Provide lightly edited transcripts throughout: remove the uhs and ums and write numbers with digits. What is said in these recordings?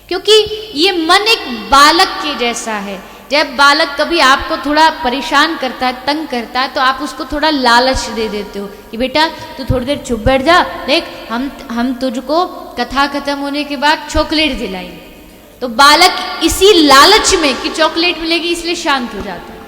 क्योंकि ये मन एक बालक के जैसा है। जब बालक कभी आपको थोड़ा परेशान करता है, तंग करता है, तो आप उसको थोड़ा लालच दे देते हो कि बेटा तू थोड़ी देर चुप बैठ जा, देख हम तुझको कथा खत्म होने के बाद चॉकलेट दिलाएंगे। तो बालक इसी लालच में कि चॉकलेट मिलेगी इसलिए शांत हो जाता है।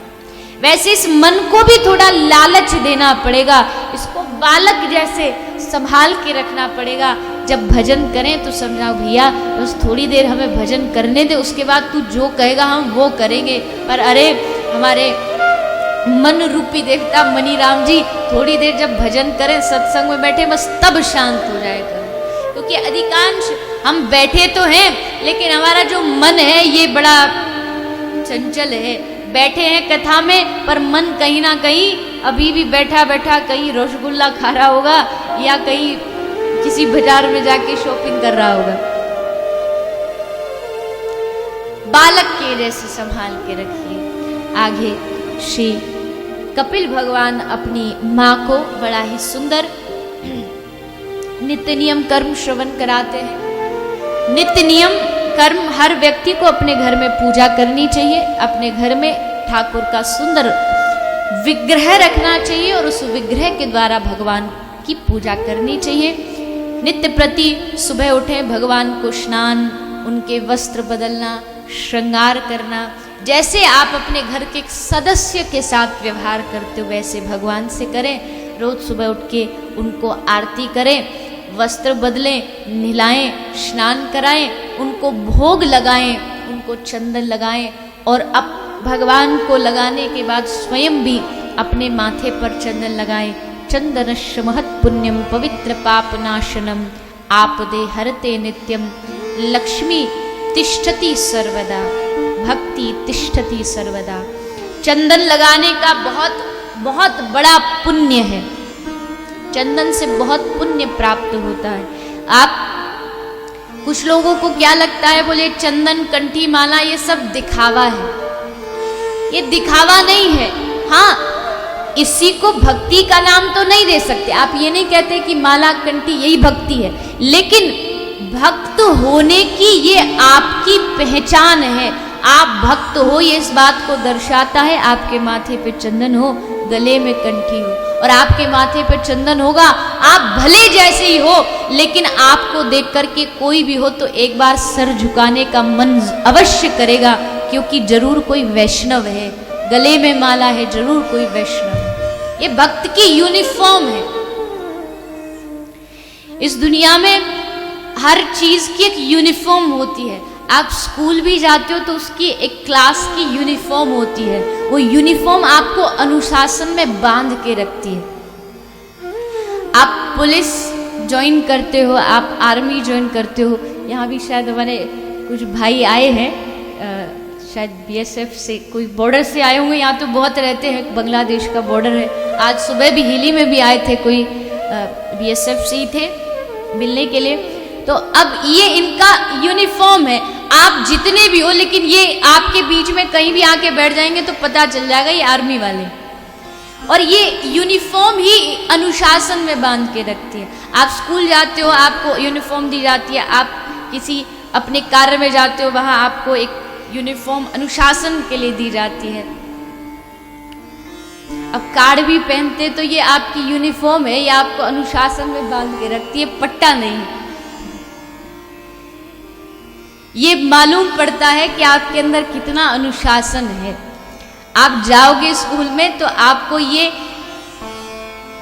वैसे इस मन को भी थोड़ा लालच देना पड़ेगा, इसको बालक जैसे संभाल के रखना पड़ेगा। जब भजन करें तो समझाओ भैया बस थोड़ी देर हमें भजन करने दे, उसके बाद तू जो कहेगा हम वो करेंगे। पर अरे हमारे मन रूपी देवता मनी राम जी थोड़ी देर जब भजन करें, सत्संग में बैठे, बस तब शांत हो जाए करें। क्योंकि अधिकांश हम बैठे तो हैं लेकिन हमारा जो मन है ये बड़ा चंचल है। बैठे हैं कथा में पर मन कहीं ना कहीं अभी भी बैठा बैठा कहीं रसगुल्ला खा रहा होगा या कहीं किसी बाजार में जाके शॉपिंग कर रहा होगा। बालक के जैसे संभाल के रखिए। आगे श्री कपिल भगवान अपनी माँ को बड़ा ही सुंदर नित्य नियम कर्म श्रवण कराते हैं। नित्य नियम कर्म हर व्यक्ति को अपने घर में पूजा करनी चाहिए, अपने घर में ठाकुर का सुंदर विग्रह रखना चाहिए और उस विग्रह के द्वारा भगवान की पूजा करनी चाहिए। नित्य प्रति सुबह उठे भगवान को स्नान, उनके वस्त्र बदलना, श्रृंगार करना, जैसे आप अपने घर के सदस्य के साथ व्यवहार करते हो वैसे भगवान से करें। रोज सुबह उठ के उनको आरती करें, वस्त्र बदलें, नहलाएं, स्नान कराएं, उनको भोग लगाएं, उनको चंदन लगाएं और अब भगवान को लगाने के बाद स्वयं भी अपने माथे पर चंदन लगाएं। चंदनश्च महत् पुण्यम पवित्र पाप नाशनम आपदे हरते नित्यम लक्ष्मी तिष्ठति सर्वदा भक्ति तिष्ठति सर्वदा। चंदन लगाने का बहुत बहुत बड़ा पुण्य है। चंदन से बहुत पुण्य प्राप्त होता है। आप कुछ लोगों को क्या लगता है, बोले चंदन कंठी माला ये सब दिखावा है। ये दिखावा नहीं है। हाँ, इसी को भक्ति का नाम तो नहीं दे सकते। आप ये नहीं कहते कि माला कंठी यही भक्ति है, लेकिन भक्त होने की ये आपकी पहचान है। आप भक्त हो ये इस बात को दर्शाता है। आपके माथे पे चंदन हो, गले में कंठी हो और आपके माथे पे चंदन होगा, आप भले जैसे ही हो लेकिन आपको देख करके कोई भी हो तो एक बार सर झुकाने का मन अवश्य करेगा, क्योंकि जरूर कोई वैष्णव है, गले में माला है, जरूर कोई वैष्णव है। ये भक्त की यूनिफॉर्म है। इस दुनिया में हर चीज की एक यूनिफॉर्म होती है। आप स्कूल भी जाते हो तो उसकी एक क्लास की यूनिफॉर्म होती है। वो यूनिफॉर्म आपको अनुशासन में बांध के रखती है। आप पुलिस ज्वाइन करते हो, आप आर्मी ज्वाइन करते हो। यहाँ भी शायद हमारे कुछ भाई आए हैं, शायद बीएसएफ से, कोई बॉर्डर से आए होंगे। यहाँ तो बहुत रहते हैं, बांग्लादेश का बॉर्डर है। आज सुबह भी हिली में भी आए थे, कोई बीएसएफ से ही थे मिलने के लिए। तो अब ये इनका यूनिफॉर्म है। आप जितने भी हो लेकिन ये आपके बीच में कहीं भी आके बैठ जाएंगे तो पता चल जाएगा ये आर्मी वाले। और ये यूनिफॉर्म ही अनुशासन में बांध के रखती है। आप स्कूल जाते हो, आपको यूनिफॉर्म दी जाती है। आप किसी अपने कार्य में जाते हो, वहां आपको एक यूनिफॉर्म अनुशासन के लिए दी जाती है। अब कार्ड भी पहनते तो ये आपकी यूनिफॉर्म है, ये आपको अनुशासन में बांध के रखती है, पट्टा नहीं। ये मालूम पड़ता है कि आपके अंदर कितना अनुशासन है। आप जाओगे स्कूल में तो आपको ये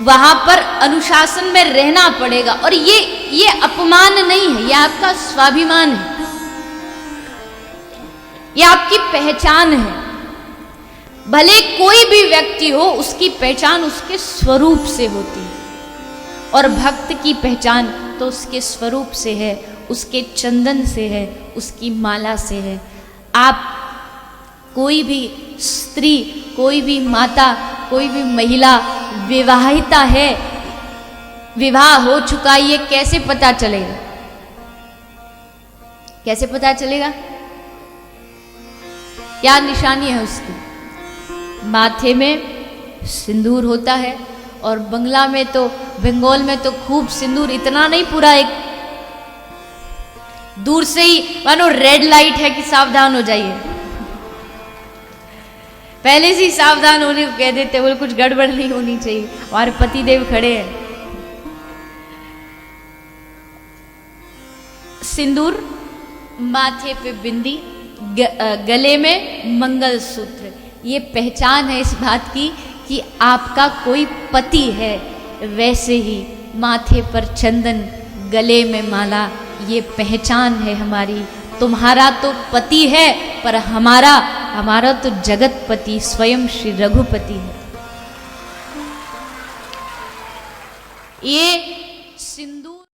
वहां पर अनुशासन में रहना पड़ेगा। और ये अपमान नहीं है, ये आपका स्वाभिमान है, ये आपकी पहचान है। भले कोई भी व्यक्ति हो, उसकी पहचान उसके स्वरूप से होती है। और भक्त की पहचान तो उसके स्वरूप से है, उसके चंदन से है, उसकी माला से है। आप कोई भी स्त्री, कोई भी माता, कोई भी महिला विवाहिता है, विवाह हो चुका, ये कैसे पता चलेगा? कैसे पता चलेगा? क्या निशानी है उसकी? माथे में सिंदूर होता है। और बंगला में तो, बंगाल में तो खूब सिंदूर, इतना नहीं, पूरा एक दूर से ही मानो रेड लाइट है कि सावधान हो जाइए, पहले से ही सावधान होने को कह देते, बोले कुछ गड़बड़ नहीं होनी चाहिए, हमारे पति देव खड़े हैं। सिंदूर, माथे पे बिंदी, गले में मंगलसूत्र, ये पहचान है इस बात की कि आपका कोई पति है। वैसे ही माथे पर चंदन, गले में माला, ये पहचान है हमारी। तुम्हारा तो पति है पर हमारा तो जगतपति स्वयं श्री रघुपति है। ये